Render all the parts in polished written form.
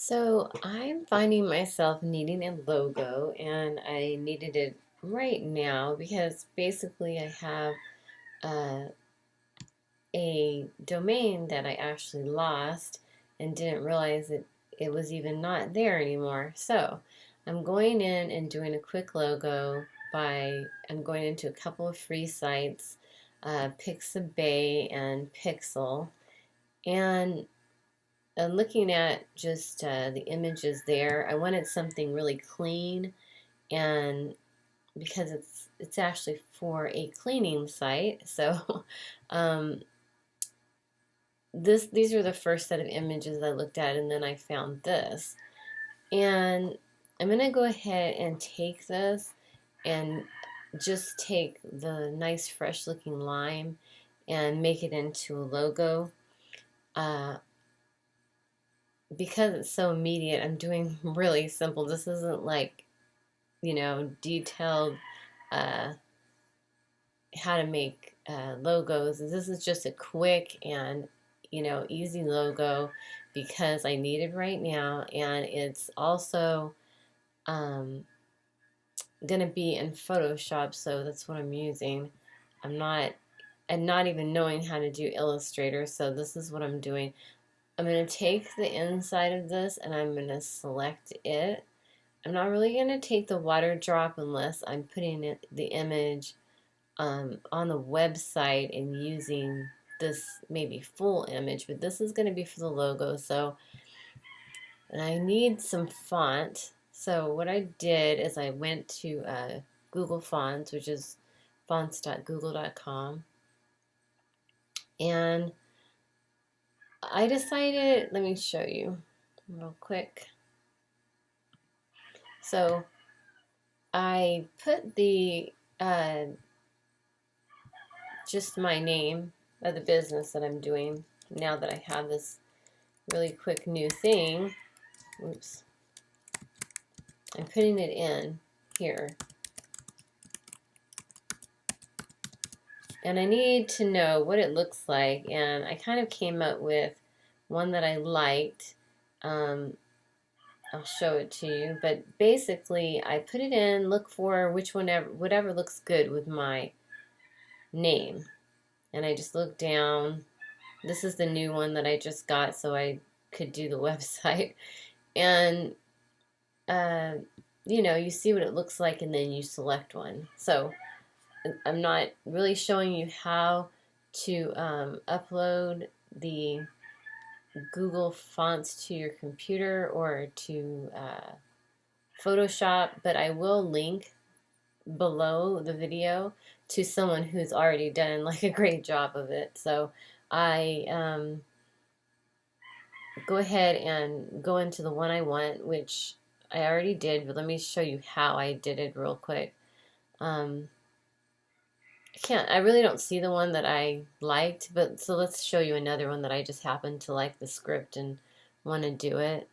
So I'm finding myself needing a logo, and I needed it right now because basically I have uh, a domain that I actually lost and didn't realize that it was even not there anymore. So I'm going in and doing a quick logo I'm going into a couple of free sites, Pixabay and Pixel, and looking at just the images there, I wanted something really clean, and because it's actually for a cleaning site, so um, these are the first set of images I looked at, and then I found this, and I'm gonna go ahead and take this and just take the nice fresh looking lime and make it into a logo. Uh, because it's so immediate, I'm doing really simple. This isn't like, detailed uh, how to make logos. This is just a quick and, easy logo because I need it right now. And it's also um, going to be in Photoshop, so that's what I'm using. I'm not, and not even knowing how to do Illustrator, so this is what I'm doing. I'm going to take the inside of this and I'm going to select it. I'm not really going to take the water drop unless I'm putting the image on the website and using this maybe full image, but this is going to be for the logo. So, and I need some font. So what I did is I went to Google Fonts, which is fonts.google.com, and I decided, let me show you real quick. So I put the just my name of the business that I'm doing now that I have this really quick new thing. Oops. I'm putting it in here. And I need to know what it looks like, and I kind of came up with one that I liked. I'll show it to you, but basically I put it in, look for whatever looks good with my name. And I just look down. This is the new one that I just got so I could do the website. And you see what it looks like and then you select one. So I'm not really showing you how to upload the Google fonts to your computer or to Photoshop, but I will link below the video to someone who's already done like a great job of it. So I go ahead and go into the one I want, which I already did, but let me show you how I did it real quick. I really don't see the one that I liked, but so let's show you another one that I just happened to like the script and want to do it.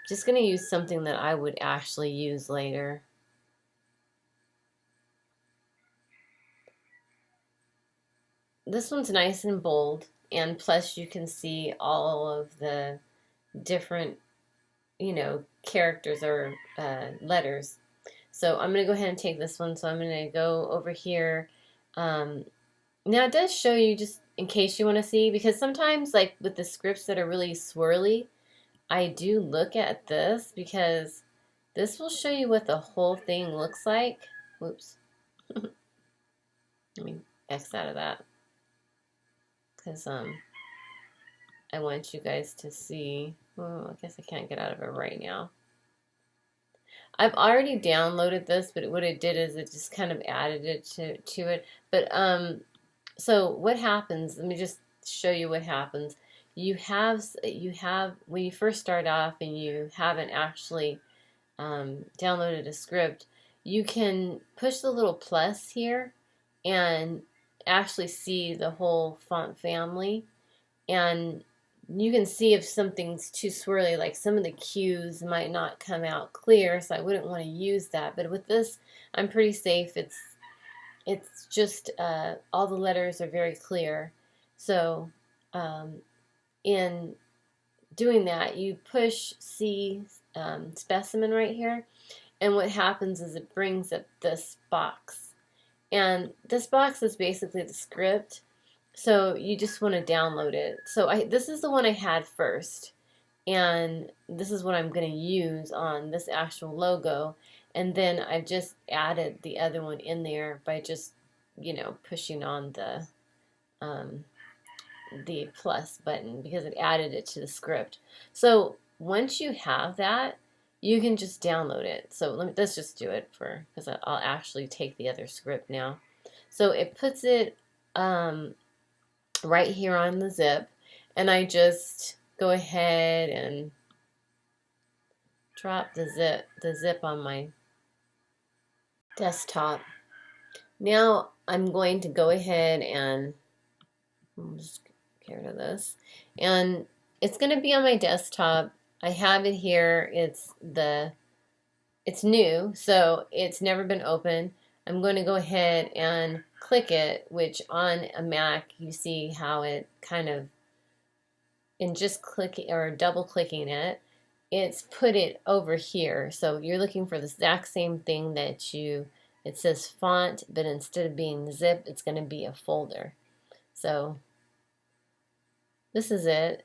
Just going to use something that I would actually use later. This one's nice and bold, and plus you can see all of the different, characters or letters. So I'm going to go ahead and take this one. So I'm going to go over here. Now it does show you, just in case you want to see, because sometimes like with the scripts that are really swirly, I do look at this because this will show you what the whole thing looks like. Whoops. Let me X out of that because I want you guys to see. Oh, I guess I can't get out of it right now. I've already downloaded this, but what it did is it just kind of added it to it. But so what happens? Let me just show you what happens. You have when you first start off and you haven't actually downloaded a script, you can push the little plus here and actually see the whole font family, and you can see if something's too swirly, like some of the cues might not come out clear, so I wouldn't want to use that. But with this, I'm pretty safe. It's just all the letters are very clear. So in doing that, you push C specimen right here, and what happens is it brings up this box. And this box is basically the script, so you just want to download it. So this is the one I had first, and this is what I'm going to use on this actual logo. And then I've just added the other one in there by just, pushing on the plus button because it added it to the script. So once you have that, you can just download it. So let's just do it because I'll actually take the other script now. So it puts it right here on the zip, and I just go ahead and drop the zip on my desktop. Now I'm going to go ahead and just get rid of this, and it's going to be on my desktop. I have it here. It's new, so it's never been opened. I'm going to go ahead and click it, which on a Mac you see how it kind of, in just clicking or double clicking it, it's put it over here. So you're looking for the exact same thing that it says font, but instead of being zip, it's going to be a folder. So this is it.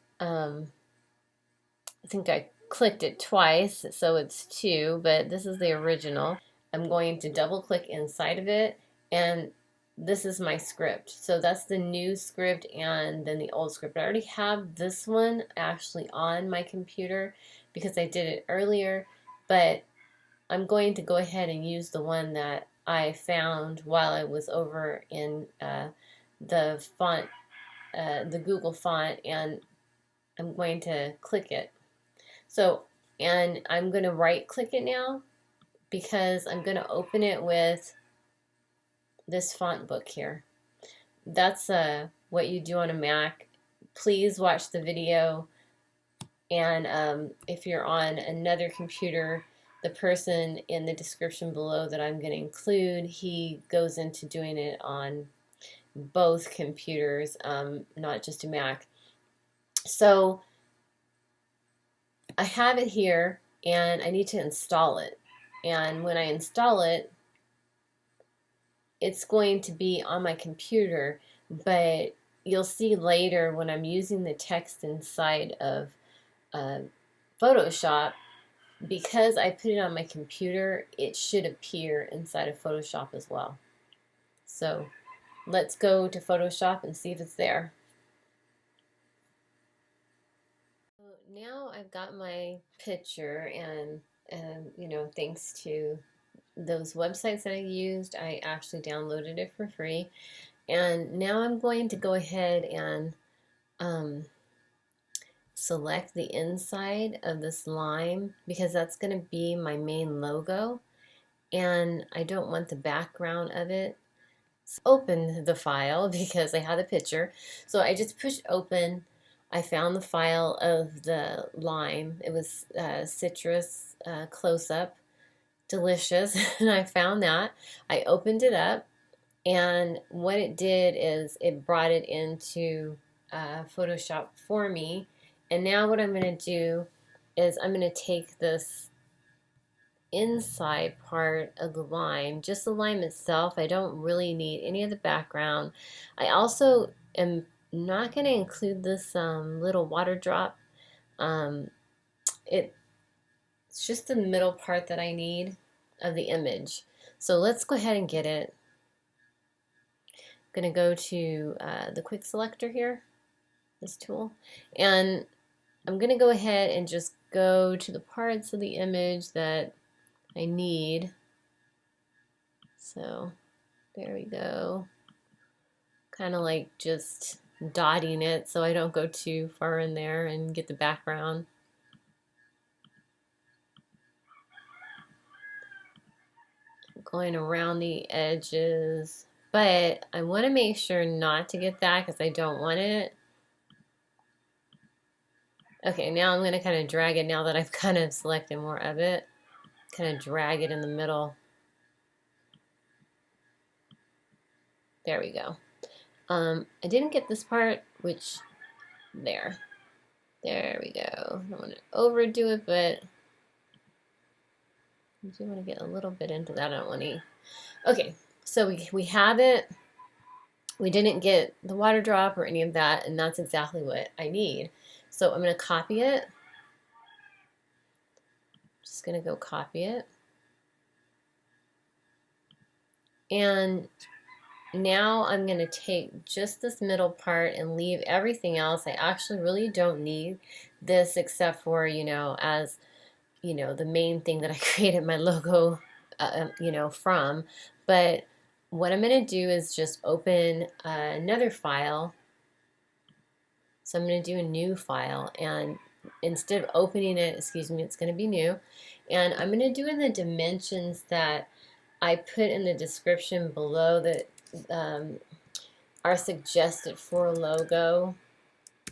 I think I clicked it twice, so it's 2, but this is the original. I'm going to double click inside of it, and this is my script. So that's the new script and then the old script. I already have this one actually on my computer because I did it earlier, but I'm going to go ahead and use the one that I found while I was over in the font, the Google font, and I'm going to click it. So, and I'm going to right click it now because I'm going to open it with this font book here. That's what you do on a Mac. Please watch the video, and if you're on another computer, the person in the description below that I'm going to include, he goes into doing it on both computers, not just a Mac. So I have it here, and I need to install it. And when I install it, it's going to be on my computer, but you'll see later when I'm using the text inside of Photoshop, because I put it on my computer, it should appear inside of Photoshop as well. So let's go to Photoshop and see if it's there. Now I've got my picture, and thanks to those websites that I used, I actually downloaded it for free. And now I'm going to go ahead and select the inside of this lime because that's going to be my main logo, and I don't want the background of it. So open the file because I had a picture. So I just pushed open. I found the file of the lime. It was citrus close-up, delicious, and I found that. I opened it up, and what it did is it brought it into Photoshop for me. And now what I'm going to do is I'm going to take this inside part of the lime, just the lime itself. I don't really need any of the background. I also am not going to include this little water drop. It's just the middle part that I need of the image. So let's go ahead and get it. I'm going to go to the quick selector here, this tool, and I'm going to go ahead and just go to the parts of the image that I need. So there we go. Kind of like just dotting it so I don't go too far in there and get the background. Going around the edges, but I want to make sure not to get that because I don't want it. Okay, now I'm going to kind of drag it now that I've kind of selected more of it. Kind of drag it in the middle. There we go. I didn't get this part, which, there. There we go. I don't want to overdo it, but I do want to get a little bit into that. I don't want to. Okay, so we have it. We didn't get the water drop or any of that, and that's exactly what I need. So I'm going to copy it. Just going to go copy it. And now I'm going to take just this middle part and leave everything else. I actually really don't need this except for, as, the main thing that I created my logo, from. But what I'm going to do is just open another file. So I'm going to do a new file, and instead of opening it, it's going to be new. And I'm going to do in the dimensions that I put in the description below that are suggested for a logo.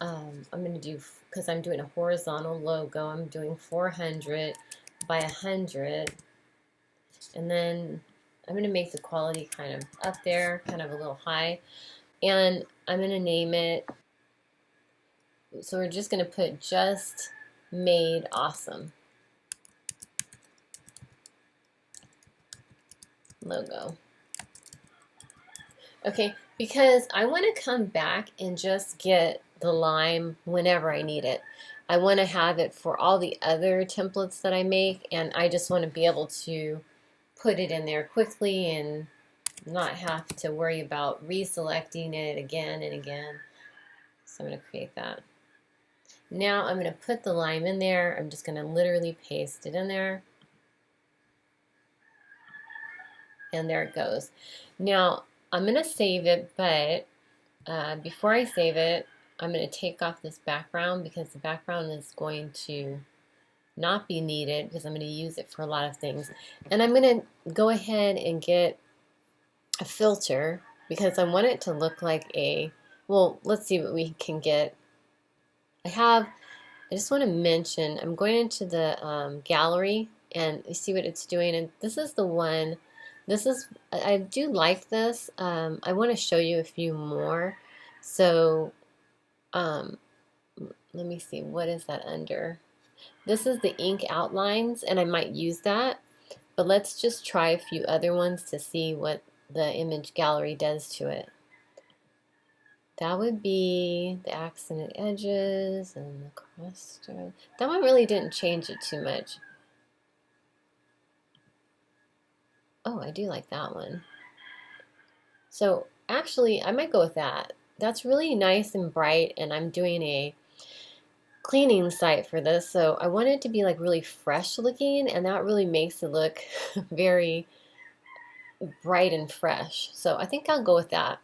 I'm going to do, because I'm doing a horizontal logo, I'm doing 400 by 100. And then I'm going to make the quality kind of up there, kind of a little high. And I'm going to name it, so we're just going to put just made awesome logo. Okay, because I want to come back and just get the lime whenever I need it. I want to have it for all the other templates that I make, and I just want to be able to put it in there quickly and not have to worry about reselecting it again and again. So I'm going to create that. Now I'm going to put the lime in there. I'm just going to literally paste it in there. And there it goes. Now I'm going to save it, but before I save it, I'm going to take off this background because the background is going to not be needed because I'm going to use it for a lot of things. And I'm going to go ahead and get a filter because I want it to look like a, well, let's see what we can get. I just want to mention, I'm going into the gallery and you see what it's doing. And this is the one, I do like this. I want to show you a few more. So let me see, what is that under? This is the ink outlines, and I might use that, but let's just try a few other ones to see what the image gallery does to it. That would be the accented edges and the cross stroke. That one really didn't change it too much. Oh, I do like that one. So actually, I might go with that. That's really nice and bright, and I'm doing a cleaning site for this, so I want it to be like really fresh looking, and that really makes it look very bright and fresh. So I think I'll go with that.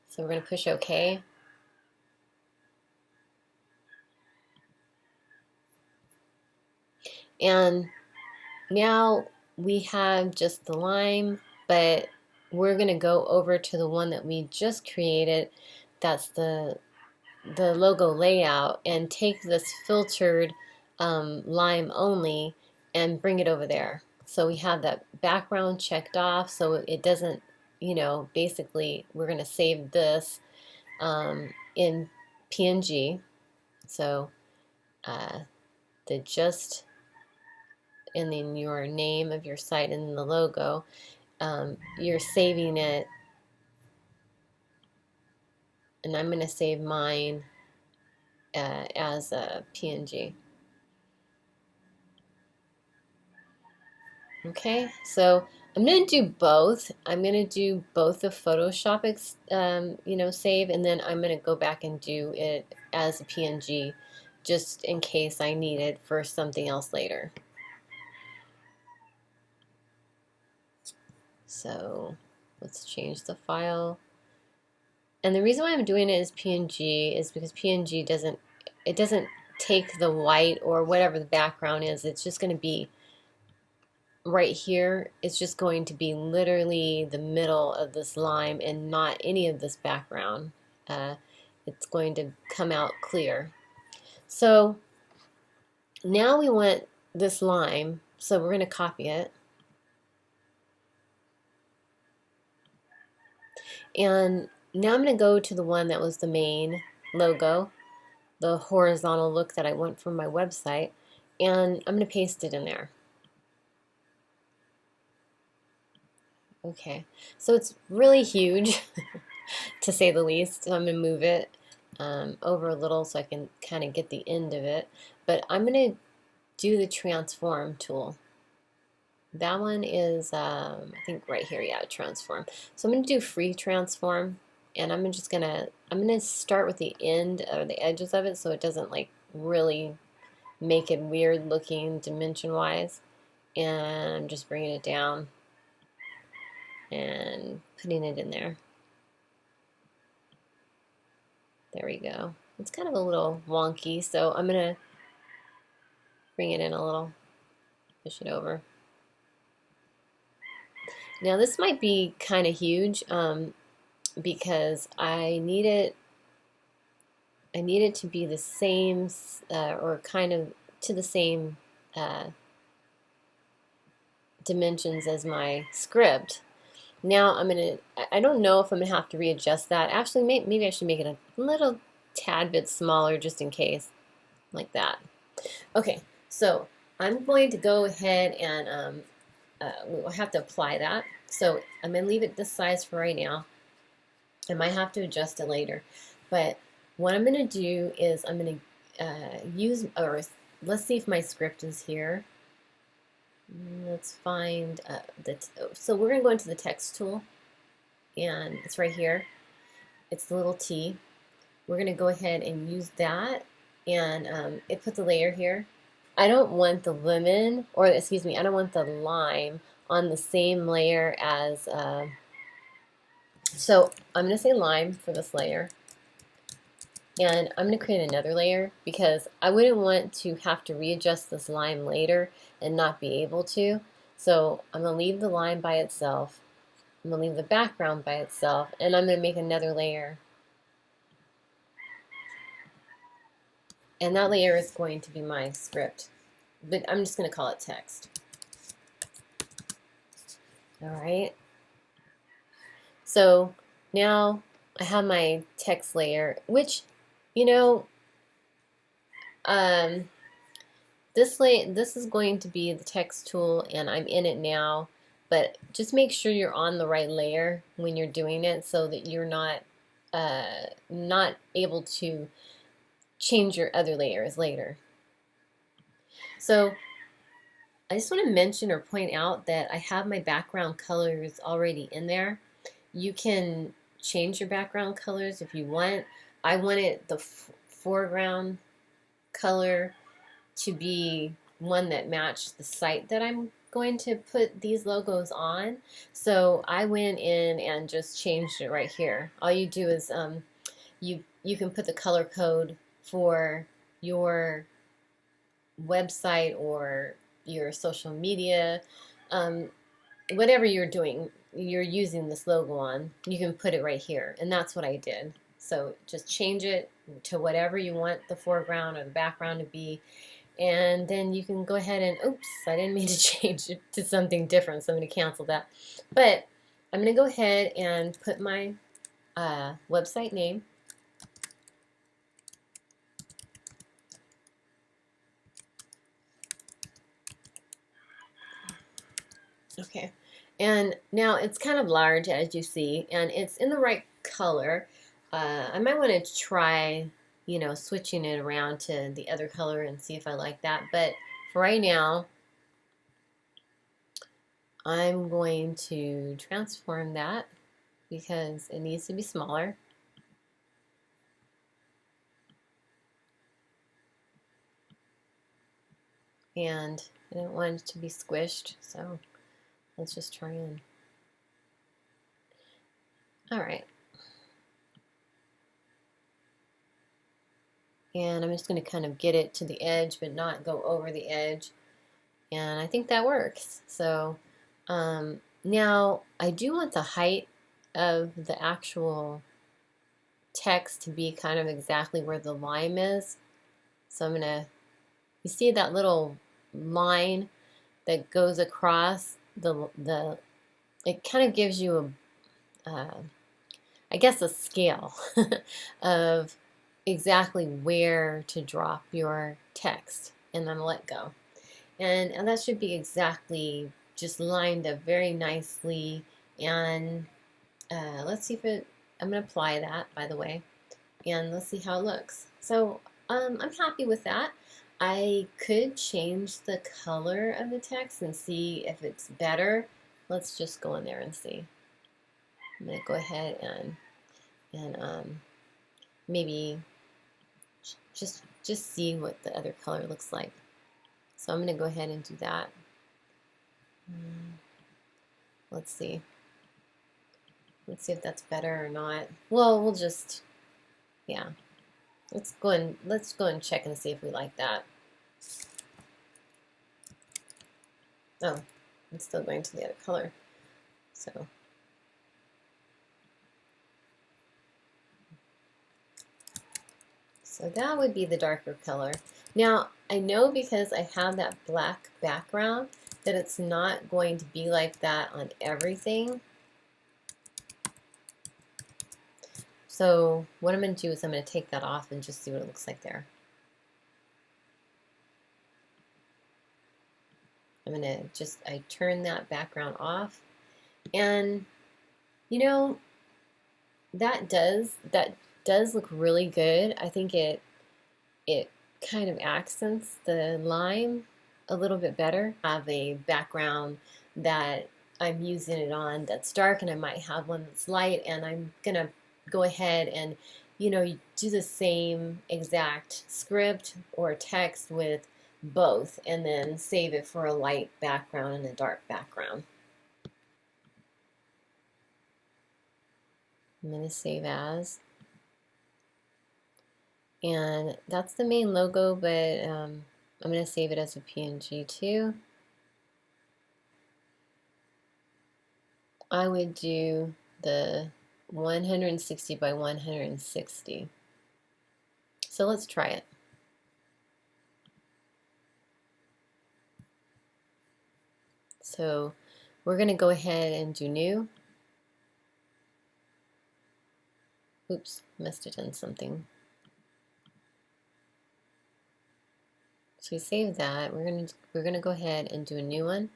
So we're going to push OK. And now we have just the lime, but we're going to go over to the one that we just created. That's the logo layout, and take this filtered lime only and bring it over there. So we have that background checked off, so it doesn't, basically we're going to save this in PNG. So the just, and then your name of your site and the logo, you're saving it, and I'm going to save mine as a PNG. Okay, so I'm going to do both. I'm going to do both the Photoshop, save, and then I'm going to go back and do it as a PNG, just in case I need it for something else later. So let's change the file. And the reason why I'm doing it as PNG is because PNG doesn't take the white or whatever the background is. It's just going to be right here. It's just going to be literally the middle of this lime and not any of this background. It's going to come out clear. So now we want this lime, so we're going to copy it. And now I'm going to go to the one that was the main logo, the horizontal look that I want from my website, and I'm going to paste it in there. Okay, so it's really huge to say the least. So I'm going to move it over a little so I can kind of get the end of it. But I'm going to do the transform tool. That one is, I think right here, yeah, transform. So I'm going to do free transform, and I'm gonna start with the end or the edges of it so it doesn't like really make it weird looking dimension wise. And I'm just bringing it down and putting it in there. There we go. It's kind of a little wonky, so I'm gonna bring it in a little, push it over. Now this might be kind of huge because I need it to be the same or kind of to the same dimensions as my script. Now I don't know if I'm gonna have to readjust that. Actually, maybe I should make it a little tad bit smaller just in case, like that. Okay, so I'm going to go ahead and we'll have to apply that. So I'm gonna leave it this size for right now. I might have to adjust it later, but what I'm gonna do is I'm gonna use, or let's see if my script is here. Let's find so we're going to go into the text tool, and it's right here. It's the little T. We're going to go ahead and use that, and it puts a layer here. I don't want the lemon, or excuse me, I don't want the lime on the same layer as, so I'm going to say lime for this layer. And I'm going to create another layer because I wouldn't want to have to readjust this line later and not be able to. So I'm going to leave the line by itself. I'm going to leave the background by itself, and I'm going to make another layer. And that layer is going to be my script, but I'm just going to call it text. All right. So now I have my text layer, which, you know, this is going to be the text tool, and I'm in it now, but just make sure you're on the right layer when you're doing it so that you're not able to change your other layers later. So I just want to mention or point out that I have my background colors already in there. You can change your background colors if you want. I wanted the foreground color to be one that matched the site that I'm going to put these logos on. So I went in and just changed it right here. All you do is you can put the color code for your website or your social media, whatever you're doing, you're using this logo on, you can put it right here, and that's what I did. So just change it to whatever you want the foreground or the background to be, and then you can go ahead and, oops, I didn't mean to change it to something different, so I'm going to cancel that. But I'm going to go ahead and put my website name. Okay, and now it's kind of large, as you see, and it's in the right color. I might want to try, you know, switching it around to the other color and see if I like that. But for right now, I'm going to transform that because it needs to be smaller. And I don't want it to be squished, so let's just try and, all right. And I'm just going to kind of get it to the edge, but not go over the edge. And I think that works. So now I do want the height of the actual text to be kind of exactly where the line is. So I'm going to, you see that little line that goes across it kind of gives you a, I guess, a scale of exactly where to drop your text and then let go. And that should be exactly just lined up very nicely. And let's see if it, I'm going to apply that, by the way, and let's see how it looks. So I'm happy with that. I could change the color of the text and see if it's better. Let's just go in there and see. I'm going to go ahead and maybe just see what the other color looks like. So I'm going to go ahead and do that. Let's see. Let's see if that's better or not. Well, we'll just, yeah. Let's go and check and see if we like that. Oh, I'm still going to the other color. So that would be the darker color. Now, I know because I have that black background that it's not going to be like that on everything. So what I'm going to do is I'm going to take that off and just see what it looks like there. I'm going to just, I turn that background off. And, you know, that does look really good. I think it kind of accents the lime a little bit better. I have a background that I'm using it on that's dark, and I might have one that's light, and I'm gonna go ahead and, you know, do the same exact script or text with both, and then save it for a light background and a dark background. I'm gonna save as. And that's the main logo, but I'm going to save it as a PNG too. I would do the 160 by 160. So let's try it. So we're going to go ahead and do new. Oops, must have done something. So we saved that. We're gonna go ahead and do a new one.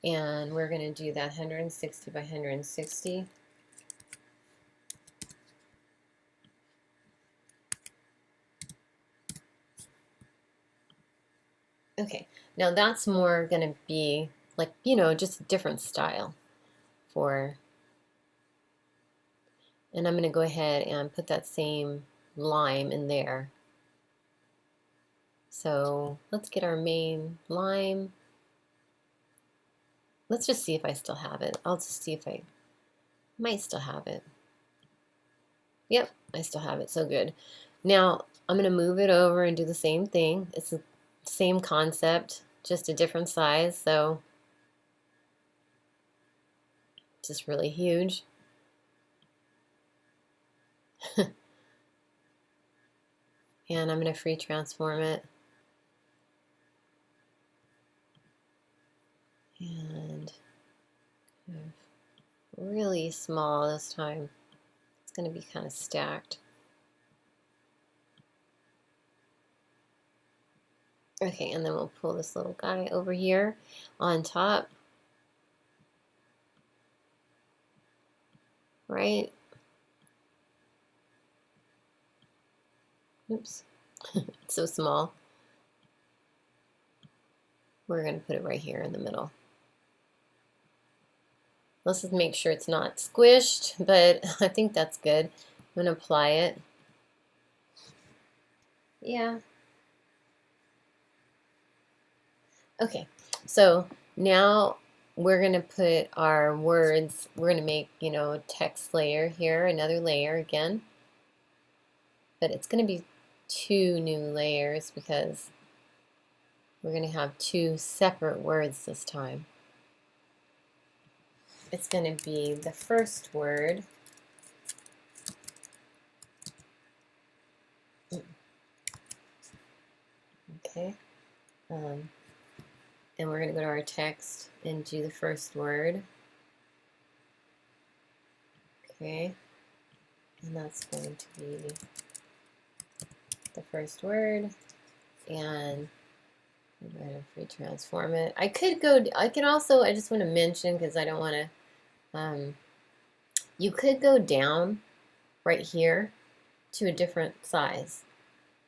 And we're going to do that 160 by 160. Okay, now that's more going to be like, you know, just a different style for, and I'm going to go ahead and put that same lime in there. So let's get our main lime. Let's just see if I still have it. I'll just see if I might still have it. Yep, I still have it, so good. Now I'm going to move it over and do the same thing. It's the same concept, just a different size, so it's just really huge. And I'm going to free transform it. And really small this time. It's going to be kind of stacked. Okay, and then we'll pull this little guy over here on top. Right? Oops. It's so small. We're going to put it right here in the middle. Let's just make sure it's not squished, but I think that's good. I'm going to apply it. Yeah. Okay, so now we're going to put our words, we're going to make, you know, a text layer here, another layer again. But it's going to be 2 new layers because we're going to have 2 separate words this time. It's going to be the first word. Okay. And we're going to go to our text and do the first word. Okay. and that's going to be the first word, and I'm going to free transform it. I can also, I just want to mention, because I don't want to, you could go down right here to a different size,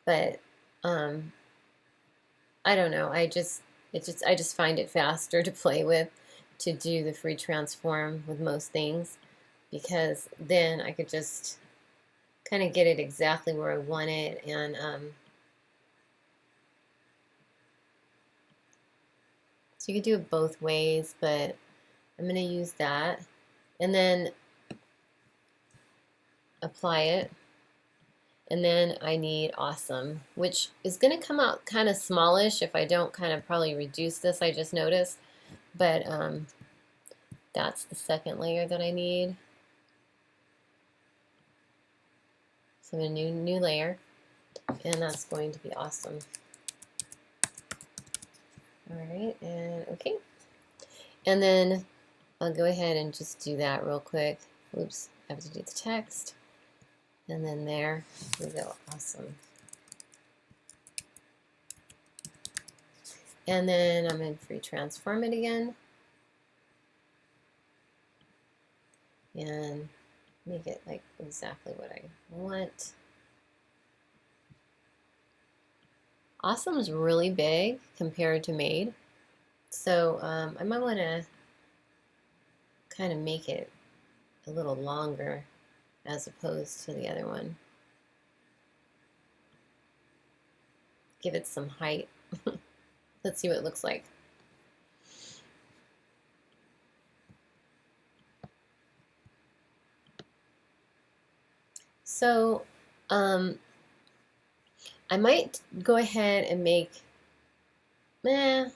but I don't know. I just find it faster to play with, to do the free transform with most things, because then I could just kind of get it exactly where I want it. And so you could do it both ways, but I'm going to use that and then apply it. And then I need awesome, which is going to come out kind of smallish if I don't kind of probably reduce this, I just noticed. But that's the second layer that I need. So I'm going to new layer, and that's going to be awesome. All right, and okay. And then I'll go ahead and just do that real quick. Oops, I have to do the text. And then there we go, awesome. And then I'm going to free transform it again. And make it like exactly what I want. Awesome is really big compared to Made. So I might want to kind of make it a little longer as opposed to the other one. Give it some height. Let's see what it looks like. So I might go ahead and make, I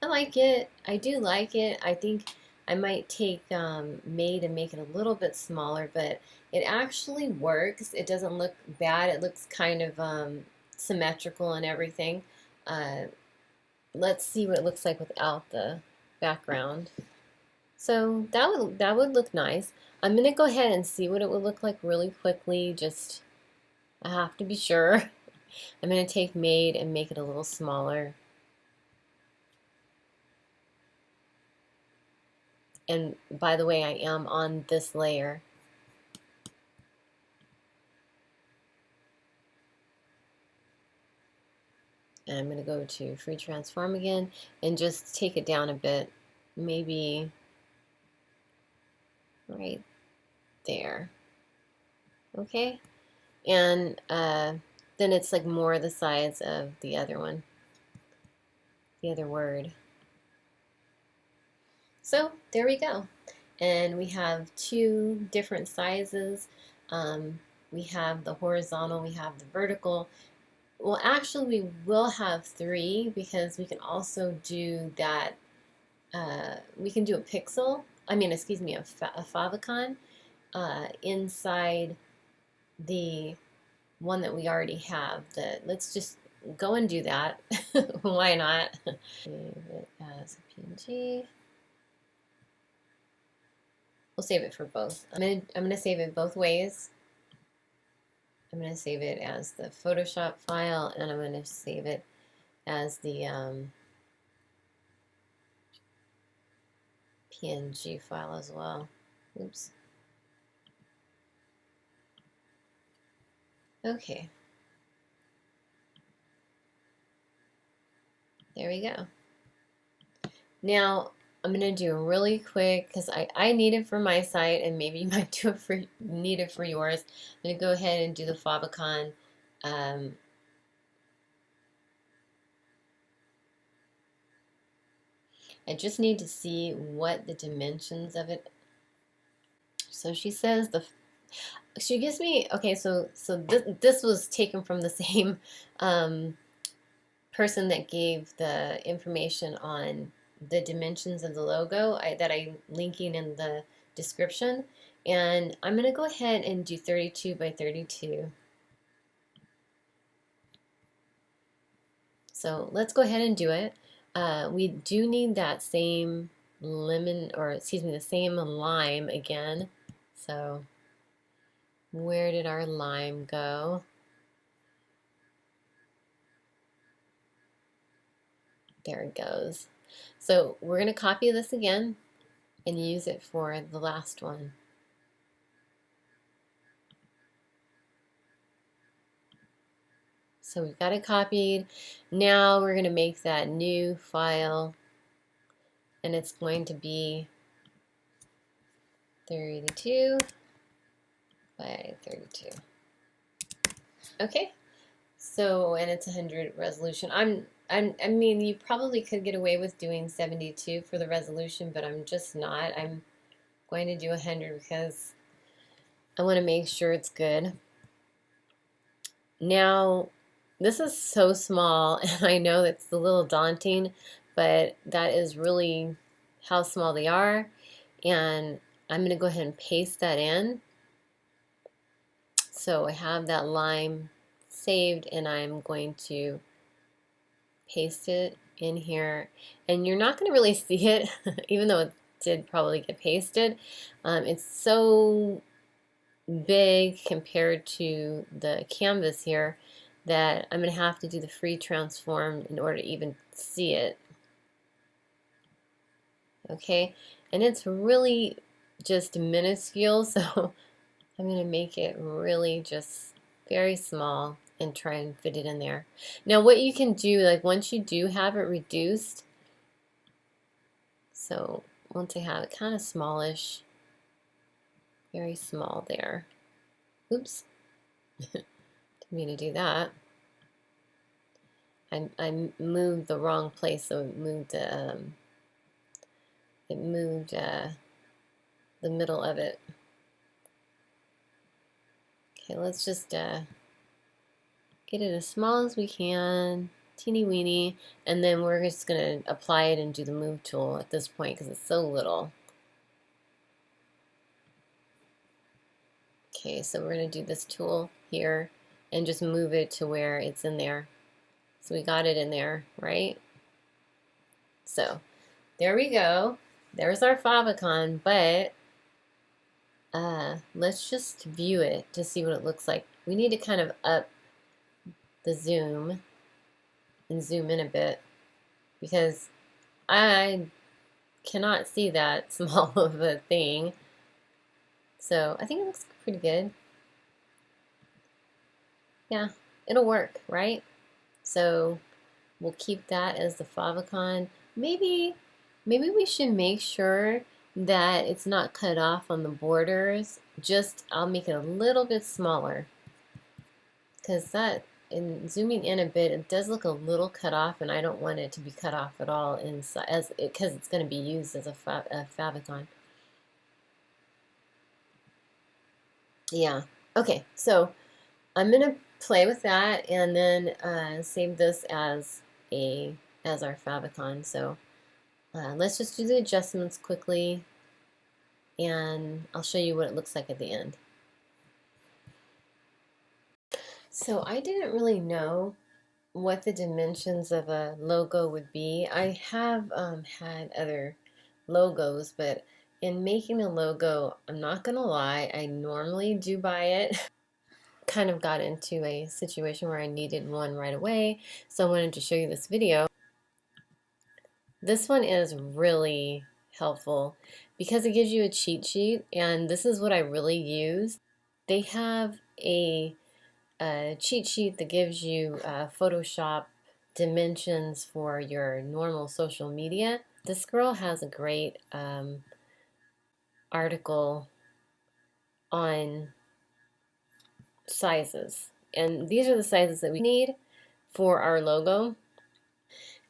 like it. I do like it. I think I might take Made and make it a little bit smaller, but it actually works. It doesn't look bad. It looks kind of symmetrical and everything. Let's see what it looks like without the background. So that would look nice. I'm gonna go ahead and see what it would look like really quickly. Just I have to be sure. I'm gonna take Made and make it a little smaller. And by the way, I am on this layer. And I'm going to go to free transform again and just take it down a bit, maybe right there. Okay, and then it's like more the size of the other one, the other word. So there we go, and we have two different sizes. We have the horizontal, we have the vertical. Well, actually, we will have three, because we can also do that. We can do a pixel. I mean, excuse me, a favicon inside the one that we already have. Let's just go and do that. Why not? Save it as a PNG. We'll save it for both. I'm gonna save it both ways. I'm going to save it as the Photoshop file, and I'm going to save it as the PNG file as well. Oops. Okay. There we go. Now, I'm going to do really quick, because I need it for my site, and maybe you might need it for yours. I'm going to go ahead and do the Favicon. I just need to see what the dimensions of it. So she says she gives me, okay, so this was taken from the same person that gave the information on the dimensions of the logo that I'm linking in the description. And I'm going to go ahead and do 32 by 32. So let's go ahead and do it. We do need that same the same lime again. So Where did our lime go? There it goes. So we're going to copy this again and use it for the last one. So we've got it copied. Now we're going to make that new file, and it's going to be 32 by 32. Okay, so, and it's 100 resolution. I mean, you probably could get away with doing 72 for the resolution, but I'm just not. I'm going to do 100 because I want to make sure it's good. Now, this is so small, and I know it's a little daunting, but that is really how small they are. And I'm going to go ahead and paste that in. So I have that lime saved, and I'm going to paste it in here. And you're not going to really see it, even though it did probably get pasted. It's so big compared to the canvas here that I'm going to have to do the free transform in order to even see it. Okay, and it's really just minuscule, so I'm going to make it really just very small and try and fit it in there. Now what you can do, like once you do have it reduced, so once I have it kind of smallish, very small there. Oops, didn't mean to do that. I moved the wrong place, so it moved the middle of it. Okay, let's just get it as small as we can, teeny weeny, and then we're just going to apply it and do the move tool at this point because it's so little. Okay, so we're going to do this tool here and just move it to where it's in there. So we got it in there, right? So there we go. There's our favicon, but let's just view it to see what it looks like. We need to kind of up the zoom and zoom in a bit because I cannot see that small of a thing. So I think it looks pretty good. Yeah, it'll work, right? So we'll keep that as the favicon. Maybe we should make sure that it's not cut off on the borders. Just I'll make it a little bit smaller because that, in zooming in a bit, it does look a little cut off, and I don't want it to be cut off at all inside, because it's going to be used as a favicon. Yeah. Okay. So I'm gonna play with that and then save this as our favicon. So let's just do the adjustments quickly, and I'll show you what it looks like at the end. So I didn't really know what the dimensions of a logo would be. I have had other logos, but in making a logo, I'm not gonna lie, I normally do buy it. Kind of got into a situation where I needed one right away, so I wanted to show you this video. This one is really helpful because it gives you a cheat sheet, and this is what I really use. They have a cheat sheet that gives you Photoshop dimensions for your normal social media. This girl has a great article on sizes, and these are the sizes that we need for our logo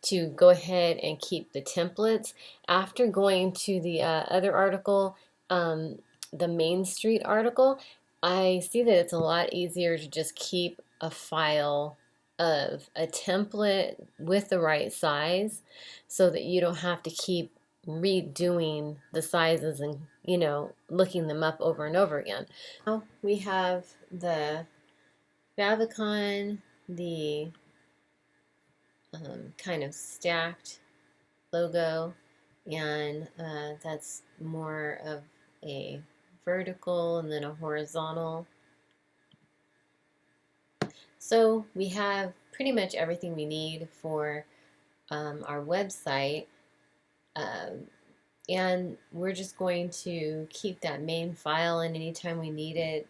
to go ahead and keep the templates. After going to the other article, the Main Street article, I see that it's a lot easier to just keep a file of a template with the right size so that you don't have to keep redoing the sizes and, you know, looking them up over and over again. Now we have the favicon, the kind of stacked logo, and that's more of a vertical and then a horizontal So we have pretty much everything we need for our website. Um, and we're just going to keep that main file, and anytime we need it,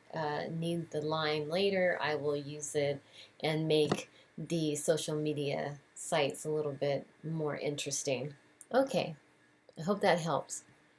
need the line later, I will use it and make the social media sites a little bit more interesting. Okay, I hope that helps.